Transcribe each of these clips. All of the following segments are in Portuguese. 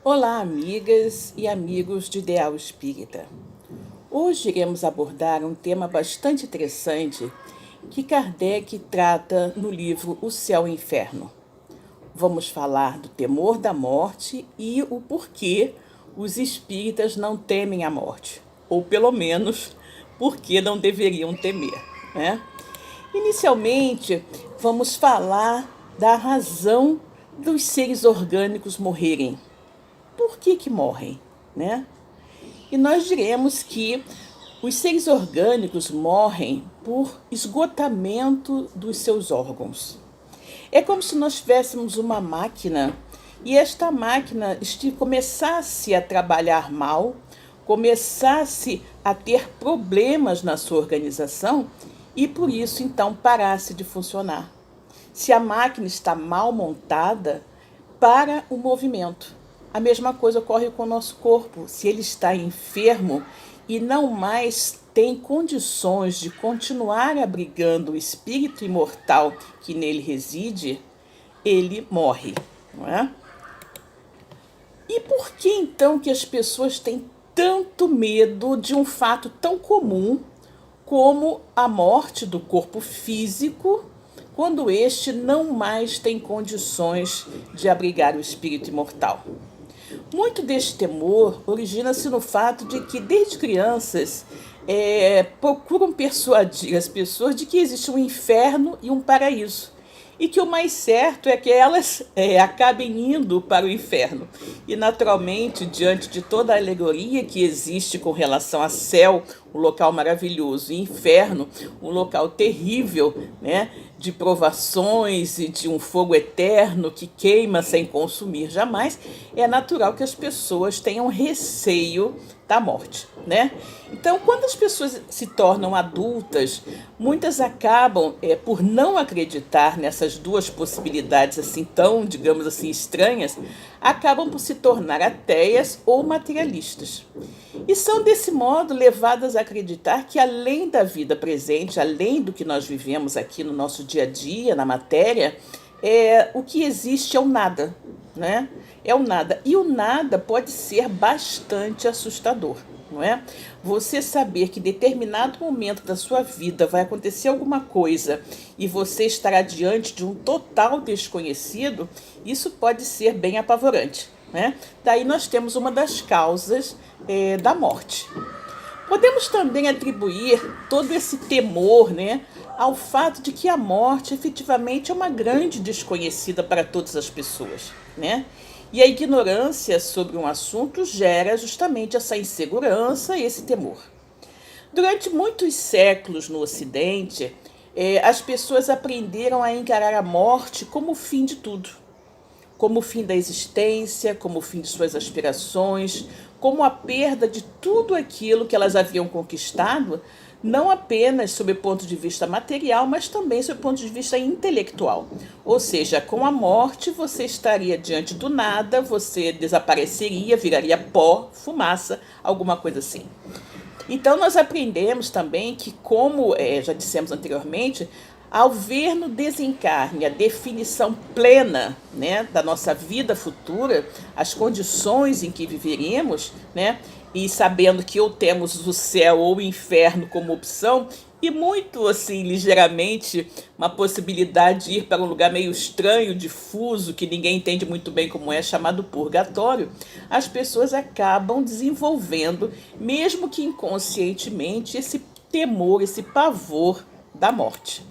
Olá, amigas e amigos de Ideal Espírita. Hoje iremos abordar um tema bastante interessante que Kardec trata no livro O Céu e o Inferno. Vamos falar do temor da morte e o porquê os espíritas não temem a morte, ou pelo menos, porquê não deveriam temer, né? Inicialmente, vamos falar da razão dos seres orgânicos morrerem. Por que morrem, né? E nós diremos que os seres orgânicos morrem por esgotamento dos seus órgãos. É como se nós tivéssemos uma máquina e esta máquina começasse a trabalhar mal, começasse a ter problemas na sua organização e por isso então parasse de funcionar. Se a máquina está mal montada, para o movimento. A mesma coisa ocorre com o nosso corpo. Se ele está enfermo e não mais tem condições de continuar abrigando o espírito imortal que nele reside, ele morre, não é? E por que então que as pessoas têm tanto medo de um fato tão comum como a morte do corpo físico, quando este não mais tem condições de abrigar o espírito imortal? Muito deste temor origina-se no fato de que, desde crianças, procuram persuadir as pessoas de que existe um inferno e um paraíso. E que o mais certo é que elas acabem indo para o inferno. E, naturalmente, diante de toda a alegoria que existe com relação a céu, um local maravilhoso, e inferno, um local terrível, né, de provações e de um fogo eterno que queima sem consumir jamais, é natural que as pessoas tenham receio da morte, né? Então, quando as pessoas se tornam adultas, muitas acabam por não acreditar nessas duas possibilidades assim tão, digamos assim, estranhas, acabam por se tornar ateias ou materialistas. E são desse modo levadas a acreditar que além da vida presente, além do que nós vivemos aqui no nosso dia a dia, na matéria, o que existe é o nada, né? É o nada. E o nada pode ser bastante assustador, não é? Você saber que em determinado momento da sua vida vai acontecer alguma coisa e você estará diante de um total desconhecido, isso pode ser bem apavorante, né? Daí nós temos uma das causas da morte. Podemos também atribuir todo esse temor, né, ao fato de que a morte efetivamente é uma grande desconhecida para todas as pessoas, né? E a ignorância sobre um assunto gera justamente essa insegurança e esse temor. Durante muitos séculos no Ocidente, as pessoas aprenderam a encarar a morte como o fim de tudo, como o fim da existência, como o fim de suas aspirações, como a perda de tudo aquilo que elas haviam conquistado, não apenas sob o ponto de vista material, mas também sob o ponto de vista intelectual. Ou seja, com a morte você estaria diante do nada, você desapareceria, viraria pó, fumaça, alguma coisa assim. Então nós aprendemos também que, como já dissemos anteriormente, ao ver no desencarne a definição plena, né, da nossa vida futura, as condições em que viveremos, né, e sabendo que ou temos o céu ou o inferno como opção, e muito assim, ligeiramente, uma possibilidade de ir para um lugar meio estranho, difuso, que ninguém entende muito bem como é, chamado purgatório, as pessoas acabam desenvolvendo, mesmo que inconscientemente, esse temor, esse pavor da morte.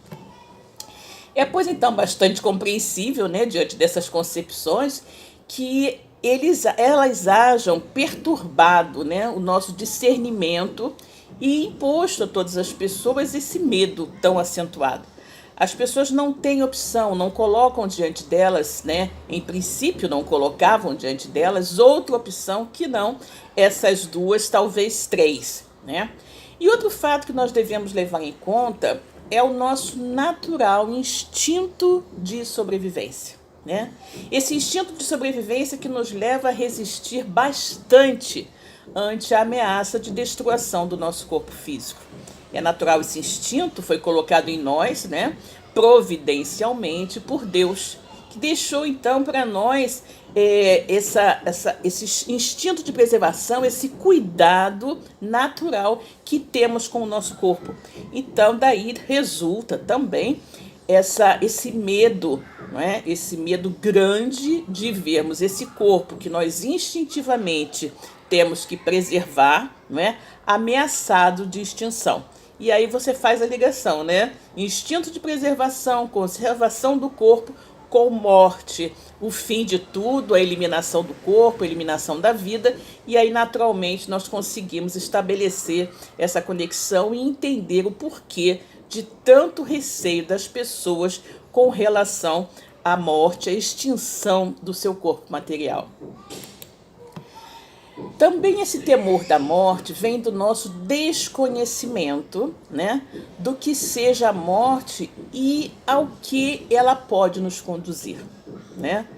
Pois então, bastante compreensível, né, diante dessas concepções, que elas hajam perturbado, né, o nosso discernimento e imposto a todas as pessoas esse medo tão acentuado. As pessoas não têm opção, não colocam diante delas, né, em princípio não colocavam diante delas outra opção que não essas duas, talvez três, né? E outro fato que nós devemos levar em conta é o nosso natural instinto de sobrevivência, né? Esse instinto de sobrevivência que nos leva a resistir bastante ante a ameaça de destruição do nosso corpo físico. É natural, esse instinto foi colocado em nós, né, providencialmente por Deus, que deixou então para nós esse instinto de preservação, esse cuidado natural que temos com o nosso corpo. Então, daí resulta também esse medo, não é? Esse medo grande de vermos esse corpo que nós instintivamente temos que preservar, não é? Ameaçado de extinção. E aí você faz a ligação, né? Instinto de preservação, conservação do corpo com morte, o fim de tudo, a eliminação do corpo, a eliminação da vida, e aí naturalmente nós conseguimos estabelecer essa conexão e entender o porquê de tanto receio das pessoas com relação à morte, à extinção do seu corpo material. Também esse temor da morte vem do nosso desconhecimento, né, do que seja a morte e ao que ela pode nos conduzir, né?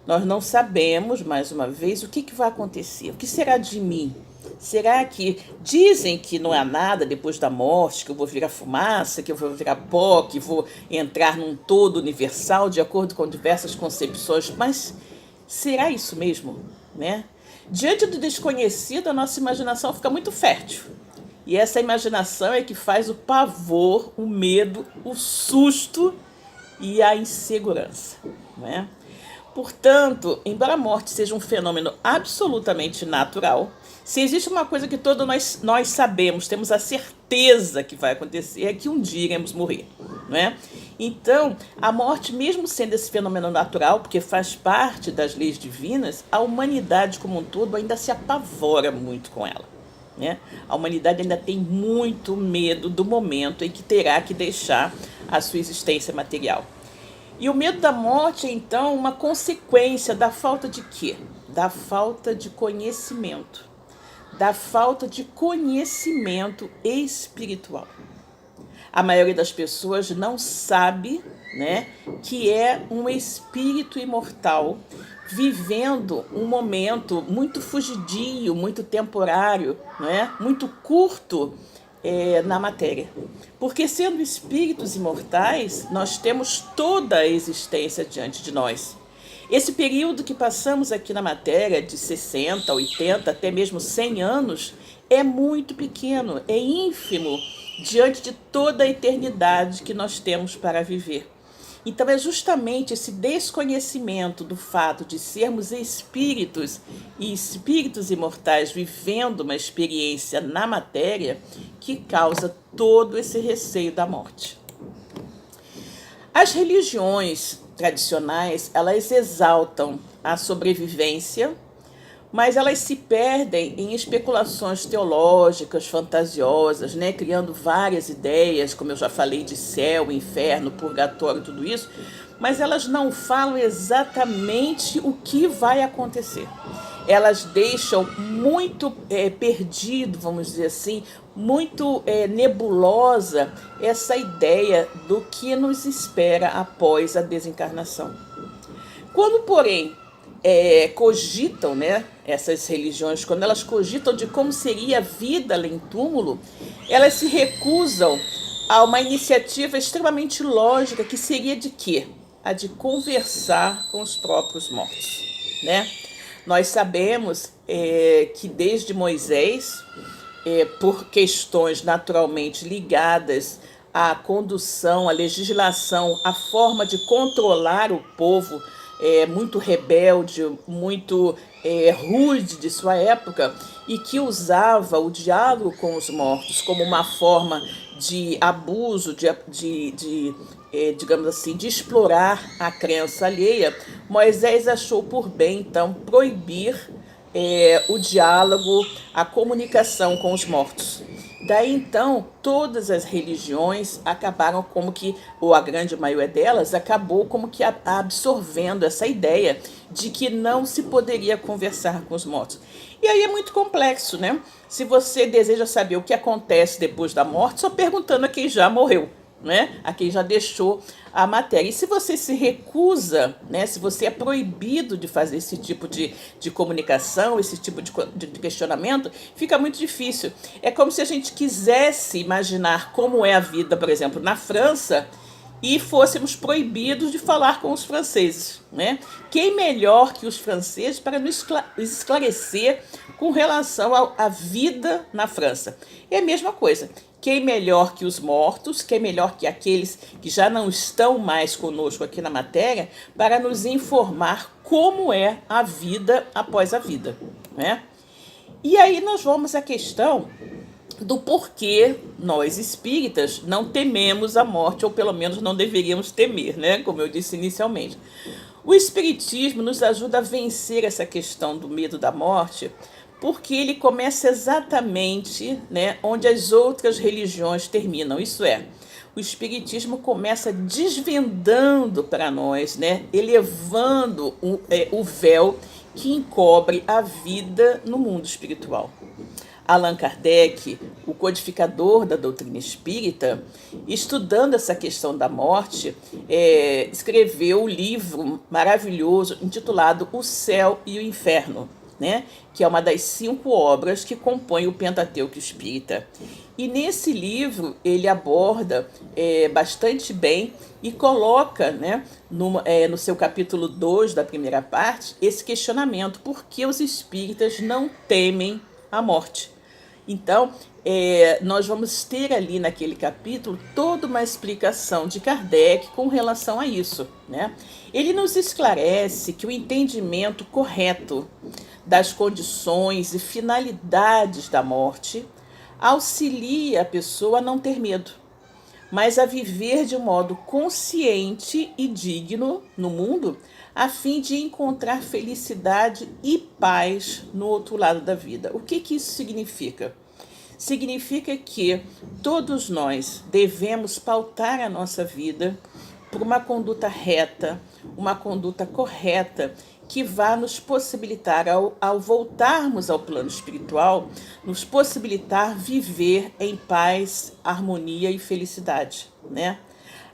Nós não sabemos, mais uma vez, o que vai acontecer, o que será de mim? Será que dizem que não há nada depois da morte, que eu vou virar fumaça, que eu vou virar pó, que vou entrar num todo universal, de acordo com diversas concepções, mas será isso mesmo, né? Diante do desconhecido, a nossa imaginação fica muito fértil. E essa imaginação é que faz o pavor, o medo, o susto e a insegurança, não é? Portanto, embora a morte seja um fenômeno absolutamente natural, se existe uma coisa que todos nós sabemos, temos a certeza que vai acontecer, é que um dia iremos morrer, não é? Então, a morte, mesmo sendo esse fenômeno natural, porque faz parte das leis divinas, a humanidade como um todo ainda se apavora muito com ela, né? A humanidade ainda tem muito medo do momento em que terá que deixar a sua existência material. E o medo da morte é, então, uma consequência da falta de quê? Da falta de conhecimento. Da falta de conhecimento espiritual. A maioria das pessoas não sabe, né, que é um espírito imortal vivendo um momento muito fugidio, muito temporário, né, muito curto na matéria. Porque sendo espíritos imortais, nós temos toda a existência diante de nós. Esse período que passamos aqui na matéria, de 60, 80, até mesmo 100 anos, é muito pequeno, é ínfimo diante de toda a eternidade que nós temos para viver. Então é justamente esse desconhecimento do fato de sermos espíritos e espíritos imortais vivendo uma experiência na matéria que causa todo esse receio da morte. As religiões tradicionais, elas exaltam a sobrevivência, mas elas se perdem em especulações teológicas, fantasiosas, né? Criando várias ideias, como eu já falei, de céu, inferno, purgatório, tudo isso, mas elas não falam exatamente o que vai acontecer. Elas deixam muito perdido, vamos dizer assim, muito nebulosa essa ideia do que nos espera após a desencarnação. Quando, porém, cogitam, né, essas religiões, quando elas cogitam de como seria a vida além túmulo, elas se recusam a uma iniciativa extremamente lógica, que seria de quê? A de conversar com os próprios mortos, né? Nós sabemos que desde Moisés, por questões naturalmente ligadas à condução, à legislação, à forma de controlar o povo, muito rebelde, muito rude de sua época, e que usava o diálogo com os mortos como uma forma de abuso, digamos assim, de explorar a crença alheia. Moisés achou por bem, então, proibir o diálogo, a comunicação com os mortos. Daí, então, todas as religiões acabaram como que, ou a grande maioria delas, acabou como que absorvendo essa ideia de que não se poderia conversar com os mortos. E aí é muito complexo, né? Se você deseja saber o que acontece depois da morte, só perguntando a quem já morreu, né? A quem já deixou a matéria. E se você se recusa, né? Se você é proibido de fazer esse tipo de comunicação, esse tipo de questionamento, fica muito difícil. É como se a gente quisesse imaginar como é a vida, por exemplo, na França, e fôssemos proibidos de falar com os franceses, né? Quem melhor que os franceses para nos esclarecer com relação à vida na França? É a mesma coisa. Quem melhor que os mortos, quem melhor que aqueles que já não estão mais conosco aqui na matéria, para nos informar como é a vida após a vida, né? E aí nós vamos à questão do porquê nós espíritas não tememos a morte, ou pelo menos não deveríamos temer, né? Como eu disse inicialmente. O espiritismo nos ajuda a vencer essa questão do medo da morte, porque ele começa exatamente, né, onde as outras religiões terminam. Isso é, o espiritismo começa desvendando para nós, né, elevando o véu que encobre a vida no mundo espiritual. Allan Kardec, o codificador da doutrina espírita, estudando essa questão da morte, escreveu um livro maravilhoso intitulado O Céu e o Inferno, né? Que é uma das 5 obras que compõem o Pentateuco Espírita. E nesse livro ele aborda bastante bem e coloca, né, no seu capítulo 2 da primeira parte, esse questionamento: por que os espíritas não temem a morte? Então, nós vamos ter ali naquele capítulo toda uma explicação de Kardec com relação a isso, né? Ele nos esclarece que o entendimento correto das condições e finalidades da morte auxilia a pessoa a não ter medo, mas a viver de um modo consciente e digno no mundo, a fim de encontrar felicidade e paz no outro lado da vida. O que isso significa? Significa que todos nós devemos pautar a nossa vida por uma conduta reta, uma conduta correta, que vá nos possibilitar, ao voltarmos ao plano espiritual, nos possibilitar viver em paz, harmonia e felicidade, né?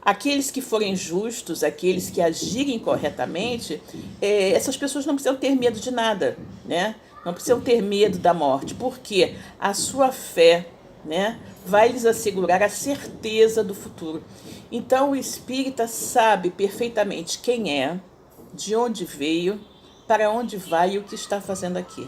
Aqueles que forem justos, aqueles que agirem corretamente, essas pessoas não precisam ter medo de nada, né? Não precisam ter medo da morte, porque a sua fé, né, vai lhes assegurar a certeza do futuro. Então o espírita sabe perfeitamente quem é, de onde veio, para onde vai e o que está fazendo aqui.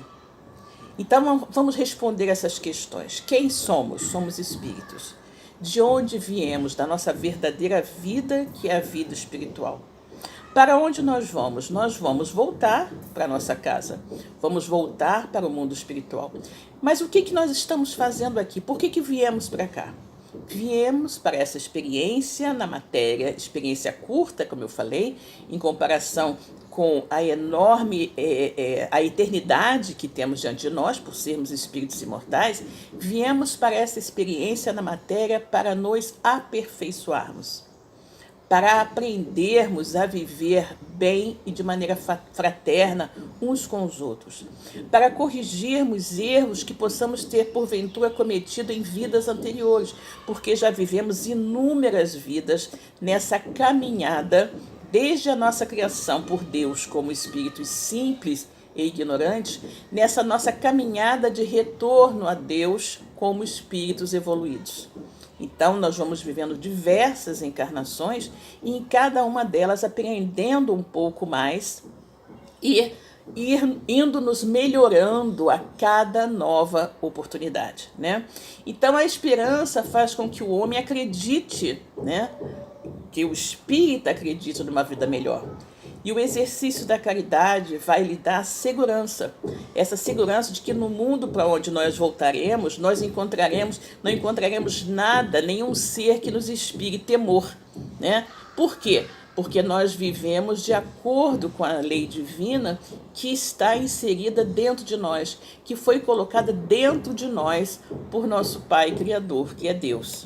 Então vamos responder essas questões. Quem somos? Somos espíritos. De onde viemos? Da nossa verdadeira vida, que é a vida espiritual. Para onde nós vamos? Nós vamos voltar para a nossa casa. Vamos voltar para o mundo espiritual. Mas o que nós estamos fazendo aqui? Por que viemos para cá? Viemos para essa experiência na matéria, experiência curta, como eu falei, em comparação com a enorme, a eternidade que temos diante de nós, por sermos espíritos imortais. Viemos para essa experiência na matéria para nos aperfeiçoarmos, para aprendermos a viver bem e de maneira fraterna uns com os outros, para corrigirmos erros que possamos ter porventura cometido em vidas anteriores, porque já vivemos inúmeras vidas nessa caminhada, desde a nossa criação por Deus como espíritos simples e ignorantes, nessa nossa caminhada de retorno a Deus como espíritos evoluídos. Então, nós vamos vivendo diversas encarnações e em cada uma delas aprendendo um pouco mais e indo nos melhorando a cada nova oportunidade, né? Então, a esperança faz com que o homem acredite, né? Que o espírito acredite numa vida melhor. E o exercício da caridade vai lhe dar segurança. Essa segurança de que no mundo para onde nós voltaremos, não encontraremos nada, nenhum ser que nos inspire temor, né? Por quê? Porque nós vivemos de acordo com a lei divina que está inserida dentro de nós, que foi colocada dentro de nós por nosso Pai Criador, que é Deus.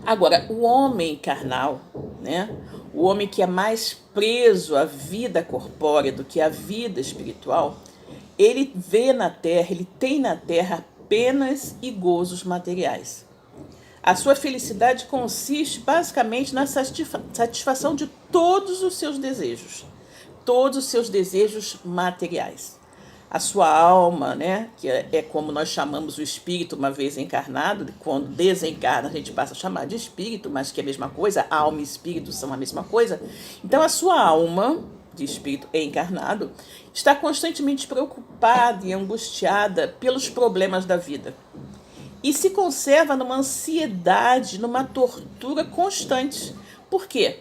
Agora, o homem carnal, né? O homem que é mais preso à vida corpórea do que à vida espiritual, ele vê na terra, ele tem na terra penas e gozos materiais. A sua felicidade consiste basicamente na satisfação de todos os seus desejos materiais. a sua alma, né, que é como nós chamamos o espírito uma vez encarnado, quando desencarna a gente passa a chamar de espírito, mas que é a mesma coisa, alma e espírito são a mesma coisa. Então a sua alma de espírito encarnado está constantemente preocupada e angustiada pelos problemas da vida e se conserva numa ansiedade, numa tortura constante. Por quê?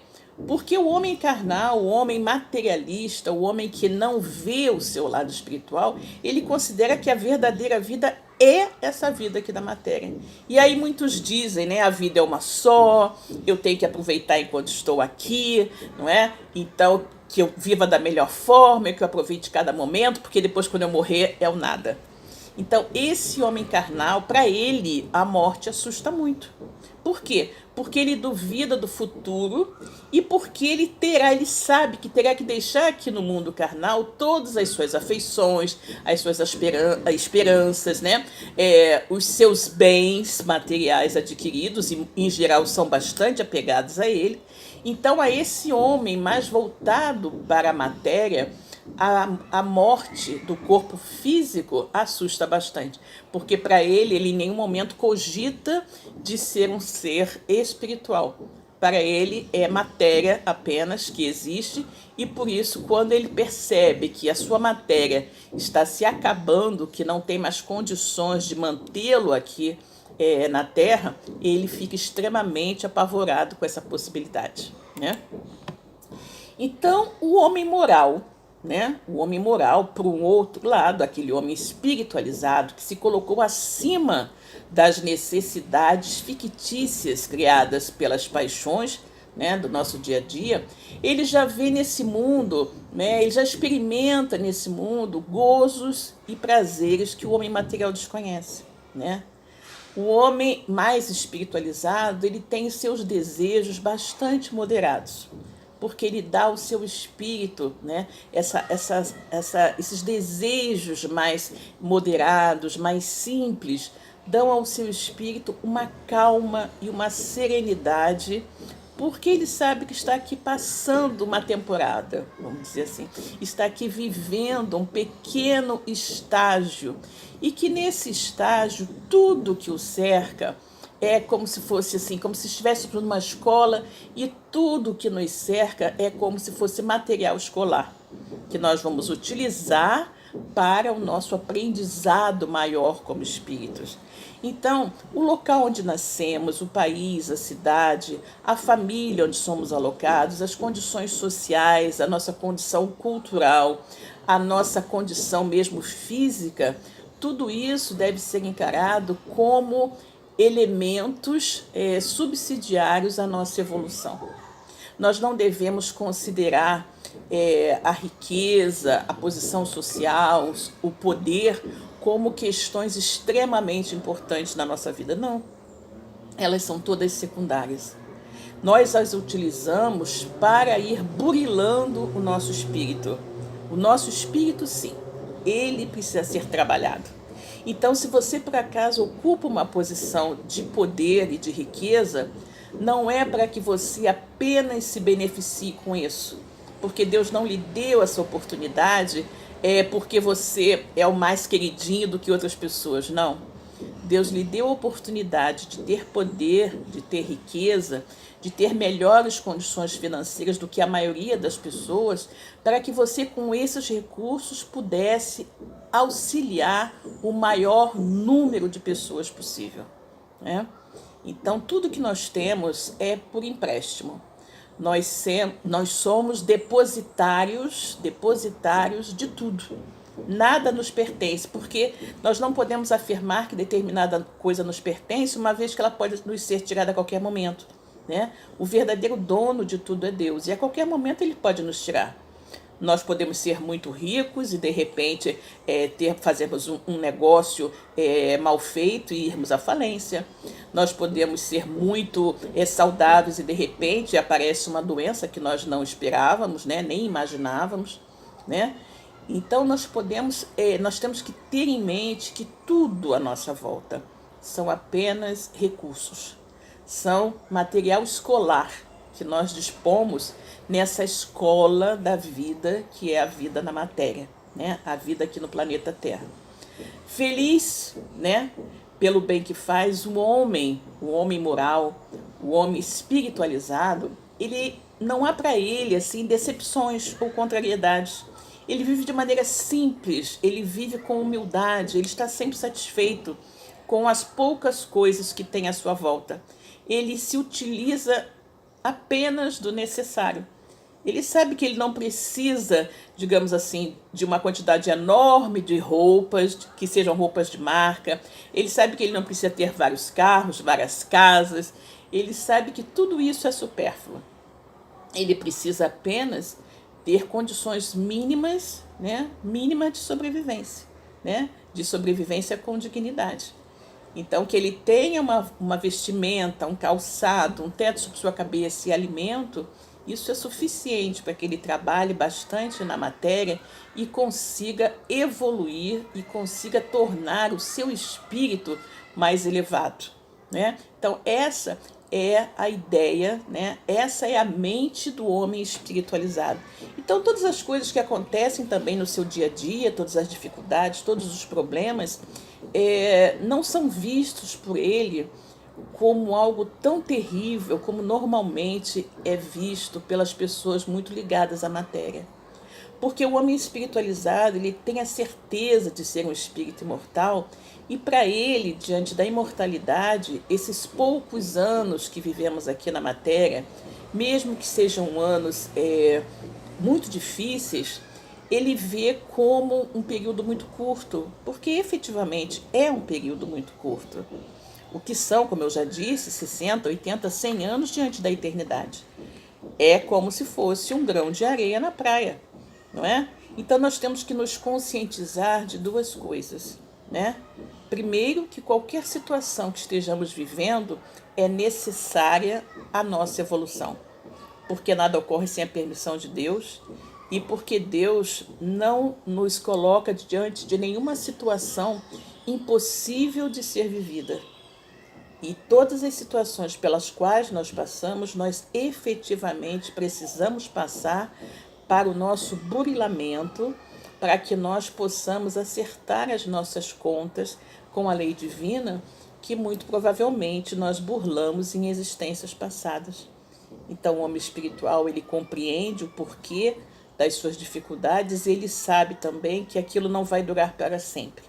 Porque o homem carnal, o homem materialista, o homem que não vê o seu lado espiritual, ele considera que a verdadeira vida é essa vida aqui da matéria. E aí muitos dizem, né, a vida é uma só, eu tenho que aproveitar enquanto estou aqui, não é? Então, que eu viva da melhor forma, que eu aproveite cada momento, porque depois quando eu morrer é o nada. Então, esse homem carnal, para ele, a morte assusta muito. Por quê? Porque ele duvida do futuro e porque ele sabe que terá que deixar aqui no mundo carnal todas as suas afeições, as suas esperanças, né? Os seus bens materiais adquiridos, e em geral são bastante apegados a ele. Então, a esse homem mais voltado para a matéria, a morte do corpo físico assusta bastante, porque para ele em nenhum momento cogita de ser um ser espiritual. Para ele é matéria apenas que existe, e por isso, quando ele percebe que a sua matéria está se acabando, que não tem mais condições de mantê-lo aqui na Terra, ele fica extremamente apavorado com essa possibilidade, né? Então, o homem moral, né? O homem moral, por um outro lado, aquele homem espiritualizado que se colocou acima das necessidades fictícias criadas pelas paixões, né, do nosso dia a dia, ele já vê nesse mundo, né, ele já experimenta nesse mundo gozos e prazeres que o homem material desconhece, né? O homem mais espiritualizado, ele tem seus desejos bastante moderados, porque ele dá ao seu espírito, né, esses desejos mais moderados, mais simples, dão ao seu espírito uma calma e uma serenidade, porque ele sabe que está aqui passando uma temporada, vamos dizer assim, está aqui vivendo um pequeno estágio, e que nesse estágio tudo que o cerca é como se fosse assim, como se estivéssemos numa escola, e tudo que nos cerca é como se fosse material escolar, que nós vamos utilizar para o nosso aprendizado maior como espíritos. Então, o local onde nascemos, o país, a cidade, a família onde somos alocados, as condições sociais, a nossa condição cultural, a nossa condição mesmo física, tudo isso deve ser encarado como elementos subsidiários à nossa evolução. Nós não devemos considerar a riqueza, a posição social, o poder como questões extremamente importantes na nossa vida. Não, elas são todas secundárias. Nós as utilizamos para ir burilando o nosso espírito. O nosso espírito, sim, ele precisa ser trabalhado. Então, se você por acaso ocupa uma posição de poder e de riqueza, não é para que você apenas se beneficie com isso, porque Deus não lhe deu essa oportunidade, porque você é o mais queridinho do que outras pessoas. Não. Deus lhe deu a oportunidade de ter poder, de ter riqueza, de ter melhores condições financeiras do que a maioria das pessoas, para que você, com esses recursos, pudesse auxiliar o maior número de pessoas possível, né? Então, tudo que nós temos é por empréstimo. Nós somos depositários de tudo. Nada nos pertence, porque nós não podemos afirmar que determinada coisa nos pertence, uma vez que ela pode nos ser tirada a qualquer momento, né? O verdadeiro dono de tudo é Deus, e a qualquer momento ele pode nos tirar. Nós podemos ser muito ricos e, de repente, fazermos um negócio mal feito e irmos à falência. Nós podemos ser muito saudáveis e, de repente, aparece uma doença que nós não esperávamos, né? Nem imaginávamos, né? Então, nós temos que ter em mente que tudo à nossa volta são apenas recursos, são material escolar que nós dispomos nessa escola da vida, que é a vida na matéria. né, a vida aqui no planeta Terra. Feliz, né, pelo bem que faz o homem moral, o homem espiritualizado, ele não há para ele assim decepções ou contrariedades. Ele vive de maneira simples, ele vive com humildade, ele está sempre satisfeito com as poucas coisas que tem à sua volta. Ele se utiliza apenas do necessário. Ele sabe que ele não precisa, digamos assim, de uma quantidade enorme de roupas, que sejam roupas de marca. Ele sabe que ele não precisa ter vários carros, várias casas. Ele sabe que tudo isso é supérfluo. Ele precisa apenas ter condições mínimas, né? Mínimas de sobrevivência, né? De sobrevivência com dignidade. Então, que ele tenha uma vestimenta, um calçado, um teto sobre sua cabeça e alimento, isso é suficiente para que ele trabalhe bastante na matéria e consiga evoluir e consiga tornar o seu espírito mais elevado, né? Então, essa é a ideia, né? Essa é a mente do homem espiritualizado. Então, todas as coisas que acontecem também no seu dia a dia, todas as dificuldades, todos os problemas, não são vistos por ele como algo tão terrível como normalmente é visto pelas pessoas muito ligadas à matéria. Porque o homem espiritualizado, ele tem a certeza de ser um espírito imortal e para ele, diante da imortalidade, esses poucos anos que vivemos aqui na matéria, mesmo que sejam anos muito difíceis, ele vê como um período muito curto, porque efetivamente é um período muito curto. O que são, como eu já disse, 60, 80, 100 anos diante da eternidade. É como se fosse um grão de areia na praia, não é? Então nós temos que nos conscientizar de duas coisas, né? Primeiro, que qualquer situação que estejamos vivendo é necessária à nossa evolução, porque nada ocorre sem a permissão de Deus e porque Deus não nos coloca diante de nenhuma situação impossível de ser vivida. E todas as situações pelas quais nós passamos, nós efetivamente precisamos passar para o nosso burilamento, para que nós possamos acertar as nossas contas com a lei divina, que muito provavelmente nós burlamos em existências passadas. Então, o homem espiritual, ele compreende o porquê das suas dificuldades, ele sabe também que aquilo não vai durar para sempre.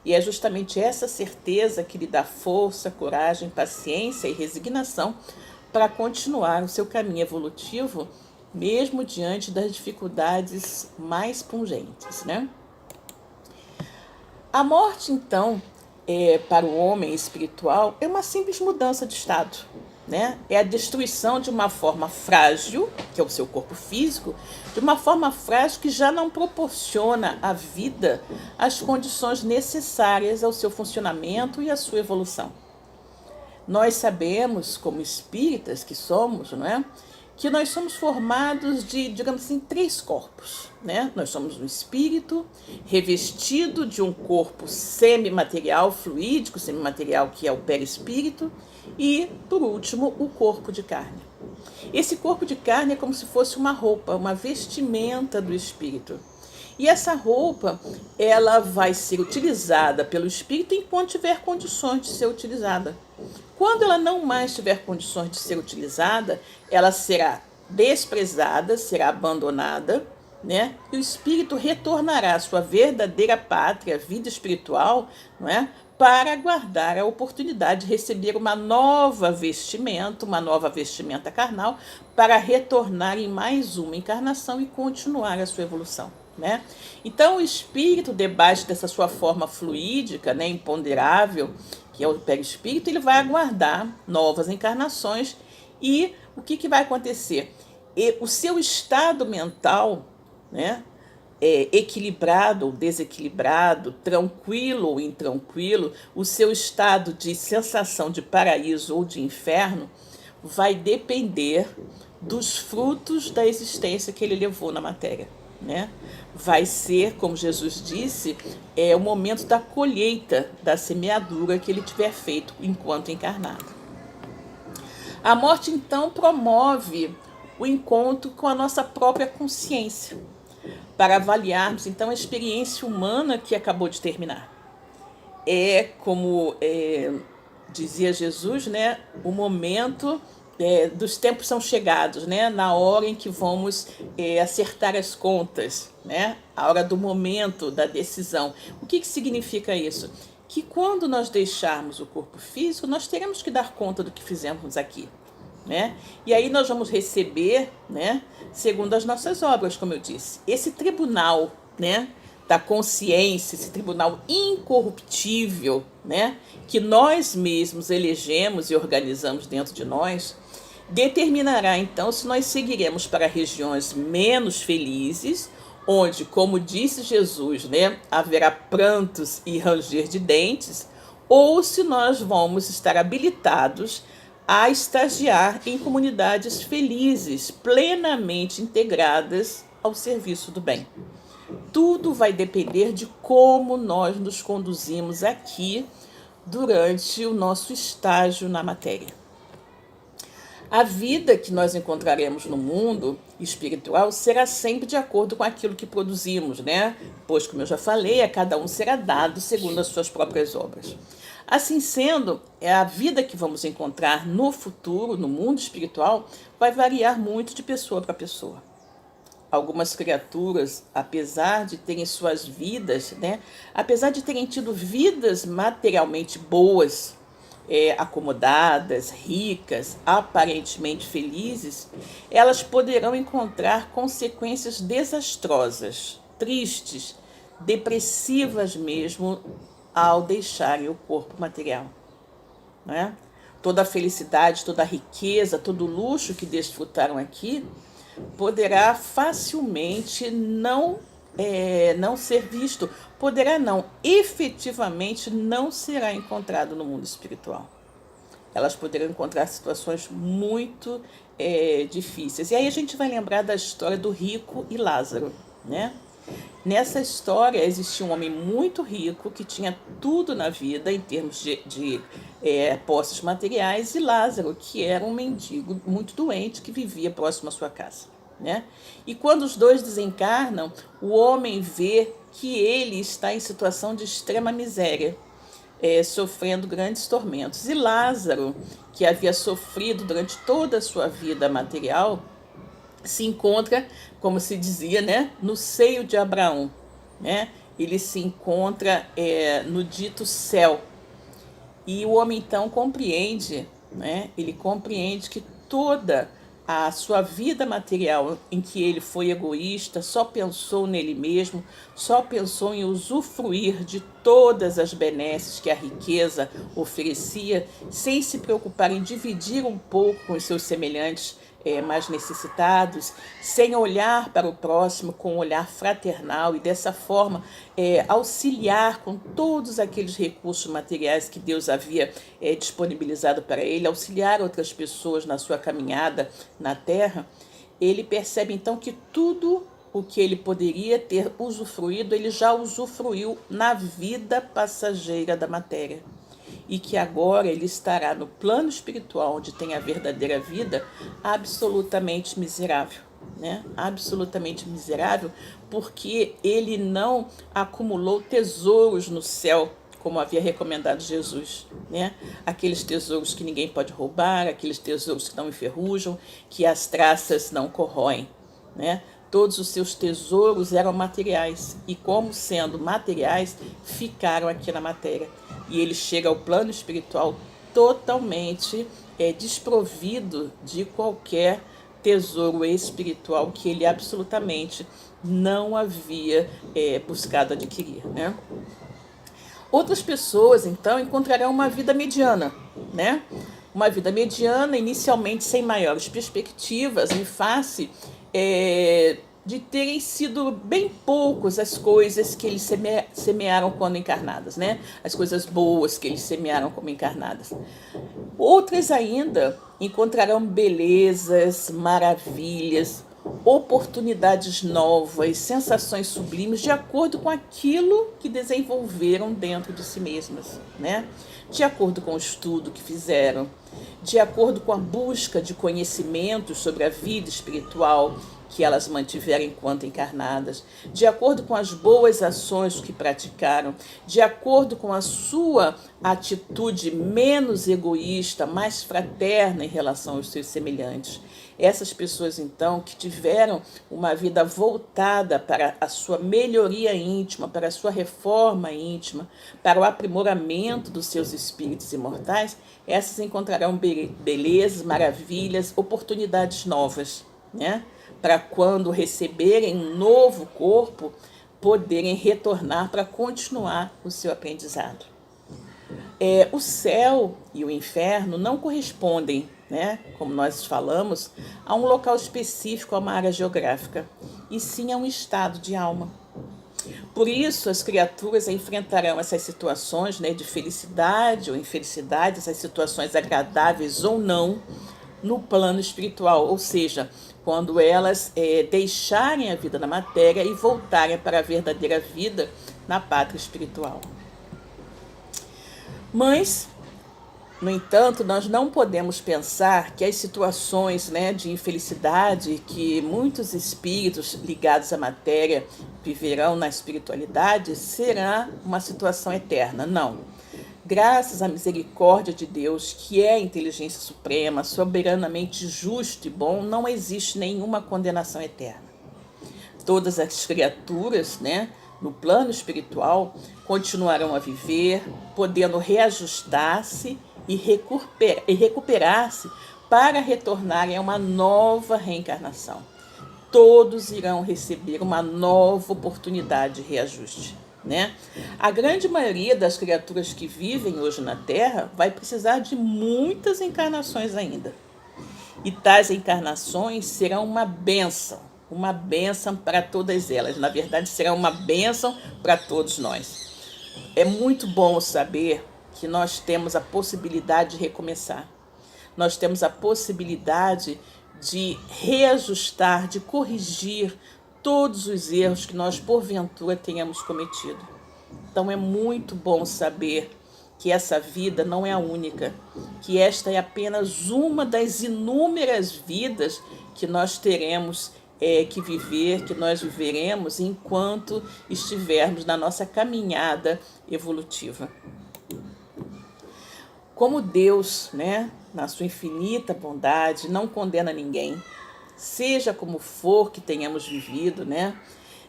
E é justamente essa certeza que lhe dá força, coragem, paciência e resignação para continuar o seu caminho evolutivo, mesmo diante das dificuldades mais pungentes, né? A morte, então, para o homem espiritual, é uma simples mudança de estado, né? É a destruição de uma forma frágil, que é o seu corpo físico, de uma forma frágil que já não proporciona à vida as condições necessárias ao seu funcionamento e à sua evolução. Nós sabemos, como espíritas que somos, não é? Que nós somos formados de, digamos assim, 3 corpos, né? Nós somos um espírito revestido de um corpo semimaterial, fluídico, semimaterial, que é o perispírito, e, por último, o corpo de carne. Esse corpo de carne é como se fosse uma roupa, uma vestimenta do espírito. E essa roupa, ela vai ser utilizada pelo espírito enquanto tiver condições de ser utilizada. Quando ela não mais tiver condições de ser utilizada, ela será desprezada, será abandonada, né? E o espírito retornará à sua verdadeira pátria, vida espiritual, não é? Para aguardar a oportunidade de receber uma nova vestimenta carnal, para retornar em mais uma encarnação e continuar a sua evolução, né? Então, o espírito, debaixo dessa sua forma fluídica, né, imponderável, que é o perispírito, ele vai aguardar novas encarnações e o que vai acontecer? O seu estado mental, né, equilibrado ou desequilibrado, tranquilo ou intranquilo, o seu estado de sensação de paraíso ou de inferno vai depender dos frutos da existência que ele levou na matéria, né? Vai ser, como Jesus disse, o momento da colheita, da semeadura que ele tiver feito enquanto encarnado. A morte, então, promove o encontro com a nossa própria consciência. para avaliarmos então a experiência humana que acabou de terminar. É como dizia Jesus, né, o momento dos tempos são chegados, né, na hora em que vamos acertar as contas, né, a hora do momento da decisão. O que significa isso? Que quando nós deixarmos o corpo físico, nós teremos que dar conta do que fizemos aqui, né? E aí nós vamos receber, né, segundo as nossas obras, como eu disse, esse tribunal, né, da consciência, esse tribunal incorruptível, né, que nós mesmos elegemos e organizamos dentro de nós, determinará então se nós seguiremos para regiões menos felizes, onde, como disse Jesus, né, haverá prantos e ranger de dentes, ou se nós vamos estar habilitados a estagiar em comunidades felizes, plenamente integradas ao serviço do bem. Tudo vai depender de como nós nos conduzimos aqui durante o nosso estágio na matéria. A vida que nós encontraremos no mundo espiritual será sempre de acordo com aquilo que produzimos, né? Pois, como eu já falei, a cada um será dado segundo as suas próprias obras. Assim sendo, a vida que vamos encontrar no futuro, no mundo espiritual, vai variar muito de pessoa para pessoa. Algumas criaturas, apesar de terem suas vidas, né, apesar de terem tido vidas materialmente boas, acomodadas, ricas, aparentemente felizes, elas poderão encontrar consequências desastrosas, tristes, depressivas mesmo, ao deixarem o corpo material, né? Toda a felicidade, toda a riqueza, todo o luxo que desfrutaram aqui poderá facilmente não ser visto, poderá não, efetivamente não será encontrado no mundo espiritual. Elas poderão encontrar situações muito difíceis. E aí a gente vai lembrar da história do rico e Lázaro, né? Nessa história existia um homem muito rico que tinha tudo na vida em termos de posses materiais, e Lázaro, que era um mendigo muito doente que vivia próximo à sua casa, né? E quando os dois desencarnam, o homem vê que ele está em situação de extrema miséria, sofrendo grandes tormentos. E Lázaro, que havia sofrido durante toda a sua vida material, se encontra, como se dizia, né, no seio de Abraão, né? Ele se encontra no dito céu. E o homem então compreende, né? Ele compreende que toda a sua vida material, em que ele foi egoísta, só pensou nele mesmo, só pensou em usufruir de todas as benesses que a riqueza oferecia, sem se preocupar em dividir um pouco com os seus semelhantes mais necessitados, sem olhar para o próximo com um olhar fraternal e dessa forma auxiliar com todos aqueles recursos materiais que Deus havia disponibilizado para ele, auxiliar outras pessoas na sua caminhada na Terra. Ele percebe então que tudo o que ele poderia ter usufruído, ele já usufruiu na vida passageira da matéria. E que agora ele estará no plano espiritual, onde tem a verdadeira vida, absolutamente miserável, né? Absolutamente miserável, porque ele não acumulou tesouros no céu, como havia recomendado Jesus, né? Aqueles tesouros que ninguém pode roubar, aqueles tesouros que não enferrujam, que as traças não corroem, né? Todos os seus tesouros eram materiais, e como sendo materiais, ficaram aqui na matéria. E ele chega ao plano espiritual totalmente desprovido de qualquer tesouro espiritual que ele absolutamente não havia buscado adquirir, né? Outras pessoas, então, encontrarão uma vida mediana, né? Uma vida mediana, inicialmente sem maiores perspectivas, em face de terem sido bem poucos as coisas que eles semearam quando encarnadas, né? As coisas boas que eles semearam como encarnadas. Outras ainda encontrarão belezas, maravilhas, oportunidades novas, sensações sublimes, de acordo com aquilo que desenvolveram dentro de si mesmas, né? De acordo com o estudo que fizeram, de acordo com a busca de conhecimentos sobre a vida espiritual, que elas mantiveram enquanto encarnadas, de acordo com as boas ações que praticaram, de acordo com a sua atitude menos egoísta, mais fraterna em relação aos seus semelhantes. Essas pessoas, então, que tiveram uma vida voltada para a sua melhoria íntima, para a sua reforma íntima, para o aprimoramento dos seus espíritos imortais, essas encontrarão belezas, maravilhas, oportunidades novas, né? Para quando receberem um novo corpo, poderem retornar para continuar o seu aprendizado. O céu e o inferno não correspondem, né, como nós falamos, a um local específico, a uma área geográfica, e sim a um estado de alma. Por isso, as criaturas enfrentarão essas situações, né, de felicidade ou infelicidade, essas situações agradáveis ou não, no plano espiritual, ou seja, quando elas deixarem a vida na matéria e voltarem para a verdadeira vida na pátria espiritual. Mas, no entanto, nós não podemos pensar que as situações, né, de infelicidade que muitos espíritos ligados à matéria viverão na espiritualidade será uma situação eterna. Não. Graças à misericórdia de Deus, que é a inteligência suprema, soberanamente justo e bom, não existe nenhuma condenação eterna. Todas as criaturas, né, no plano espiritual, continuarão a viver, podendo reajustar-se e recuperar-se para retornarem a uma nova reencarnação. Todos irão receber uma nova oportunidade de reajuste, né? A grande maioria das criaturas que vivem hoje na Terra vai precisar de muitas encarnações ainda. E tais encarnações serão uma bênção para todas elas. Na verdade, será uma bênção para todos nós. É muito bom saber que nós temos a possibilidade de recomeçar. Nós temos a possibilidade de reajustar, de corrigir todos os erros que nós, porventura, tenhamos cometido. Então, é muito bom saber que essa vida não é a única, que esta é apenas uma das inúmeras vidas que nós teremos que viver, que nós viveremos enquanto estivermos na nossa caminhada evolutiva. Como Deus, né, na sua infinita bondade, não condena ninguém, seja como for que tenhamos vivido, né,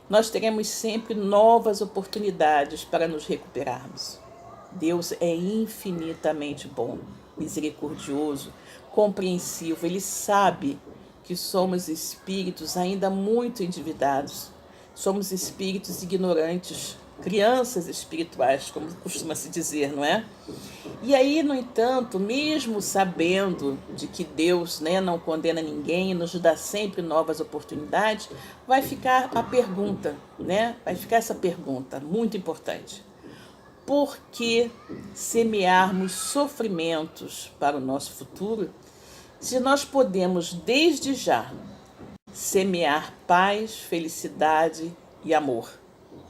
nós teremos sempre novas oportunidades para nos recuperarmos. Deus é infinitamente bom, misericordioso, compreensivo. Ele sabe que somos espíritos ainda muito endividados. Somos espíritos ignorantes, crianças espirituais, como costuma se dizer, não é? E aí, no entanto, mesmo sabendo de que Deus, né, não condena ninguém, nos dá sempre novas oportunidades, vai ficar a pergunta, né? Vai ficar essa pergunta muito importante. Por que semearmos sofrimentos para o nosso futuro, se nós podemos, desde já, semear paz, felicidade e amor,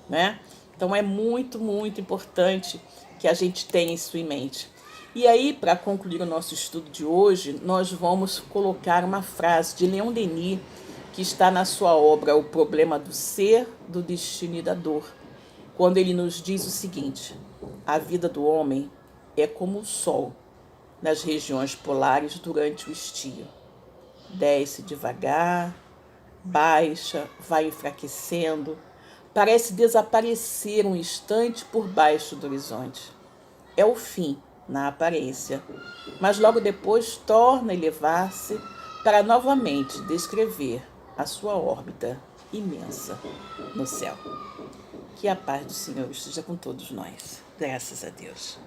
né? Então, é muito, muito importante que a gente tenha isso em mente. E aí, para concluir o nosso estudo de hoje, nós vamos colocar uma frase de Leon Denis, que está na sua obra O Problema do Ser, do Destino e da Dor, quando ele nos diz o seguinte: a vida do homem é como o sol nas regiões polares durante o estio. Desce devagar, baixa, vai enfraquecendo, parece desaparecer um instante por baixo do horizonte. É o fim, na aparência, mas logo depois torna a elevar-se para novamente descrever a sua órbita imensa no céu. Que a paz do Senhor esteja com todos nós. Graças a Deus.